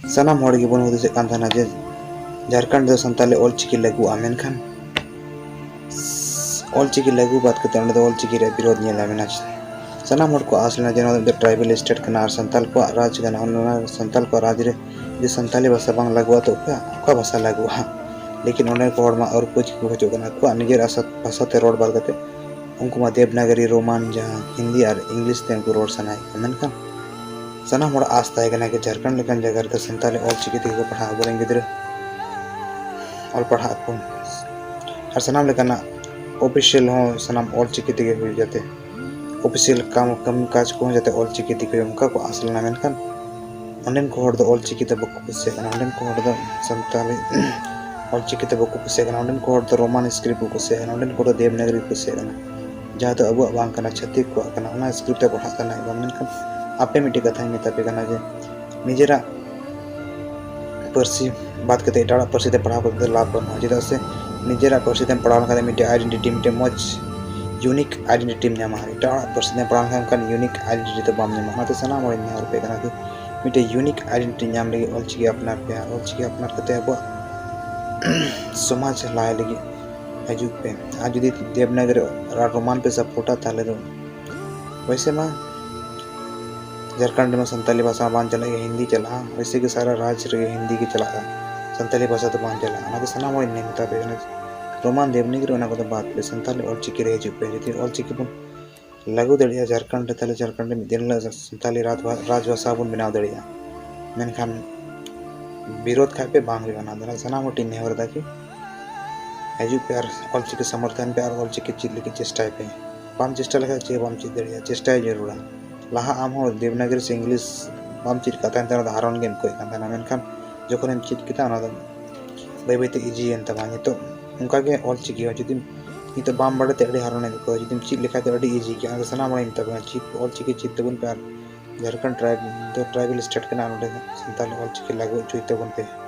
सानाम हर gibbon हुदिस कान थाना जे झारखंड दो संताली ऑलचिकी लागू आमेन खान ऑलचिकी लागू बात करते हैं तो ऑलचिकी रे विरोध नहीं लामेना सानाम हर को आसलना जे नो ट्राइबल स्टेट कना संताल को राज कना ओना संताल को राज रे जे संताली भाषा बांग लागू तो का भाषा लागू लेकिन उन्हें को हरमा और कुछ को जो कना को निजेर भाषा ते रोड बात करते उनको मा देवनागरी रोमान जहां हिंदी और इंग्लिश ते उनको रोड सनाई मेनखान सानाम हर आस ताहे कना के झारखंड लेकन जगह रे संताली ऑलचिकी ते को पढ़ा बोलें गिदरे और पढ़ा को हर सनाम लेकना ऑफिशियल हो सनाम ऑलचिकी ते हुई जाते ऑफिशियल काम काज को जाते ऑलचिकी ते उनका को आसलना मेनखान उन्हें को हर दो ऑलचिकी ते बको कुसे कना उन्हें को हर दो संताली ऑलचिकी ते बको कुसे कना उन्हें को हर दो रोमान स्क्रिप्ट को कुसे कना उन्हें को देवनागरी कुसे कना जहां तो अबु बांग कना छत्तीक को कना उना स्क्रिप्ट ते पढ़ा कना मेनखान आपे मिट्टी कथा में तपे कना जे निजेरा पर्सी बात करते एटा पर्सी ते पढ़ा करते लाभ बनो जेदा से निजेरा पर्सी ते पढ़ा करते मिट्टी आइडेंटिटी मिट्टी मच यूनिक आइडेंटिटी ᱧᱟᱢᱟ एटा पर्सी ते पढ़ा kan यूनिक आइडेंटिटी तो बाम ᱧᱟᱢᱟ ᱚᱱᱟᱛᱮ ᱥᱟᱱᱟᱢ ᱦᱚᱲ ᱧᱟᱢ ᱯᱮ ᱠᱟᱱᱟ कि मिट्टी यूनिक आइडेंटिटी ᱧᱟᱢ ᱞᱟᱹᱜᱤᱫ ᱚᱞᱪᱤᱠᱤ ᱟᱯᱱᱟᱨ ᱯᱮ ᱚᱞᱪᱤᱠᱤ ᱟᱯᱱᱟर करते ᱟᱵᱚ समाज लाए लगी हजूक पे आज जुदी देवनागरी रोमान पे सपोर्टा ताले तो वैसे मां झारखंड में संताली भाषा बांध चला हिंदी चला वैसे कि सारा राज्य रे हिंदी की चला संताली भाषा तो बांध चला ना तो सना मोड़ नहीं होता पे रोमान देवनागरी ओना को बात पे संताली ऑलचिकी रे हजूक पे जदी ऑलचिकी बन लागू दड़िया झारखंड ताले झारखंड में दिन संताली राज भाषा बन बनाव दड़िया मेनखान विरोध खाए पे बांग रे बना दरा सना मोटी नेहर दा कि हजूक पे ऑलचिकी समर्थन पे और ऑलचिकी चीज लेके चेष्टा पे बाम चेष्टा लगा चे बाम चीज दड़िया चेष्टा जरूर लाहा आम हो देवनागरी से इंग्लिश बाम चीज कता तना धारण गेम को तना मेनखान जखन हम चीज किता ना बै बैते इजी एन तबा तो उनका के ऑलचिकी हो जदी नी तो बाम बड़े तेड़ी हारने को जदी चीज लिखा तो अड़ी इजी के आ सना मणे तबा चीज ऑलचिकी चीज तबन पे झारखंड ट्राइबल स्टेट के नाम संताल ऑलचिकी लागू चुइते बन पे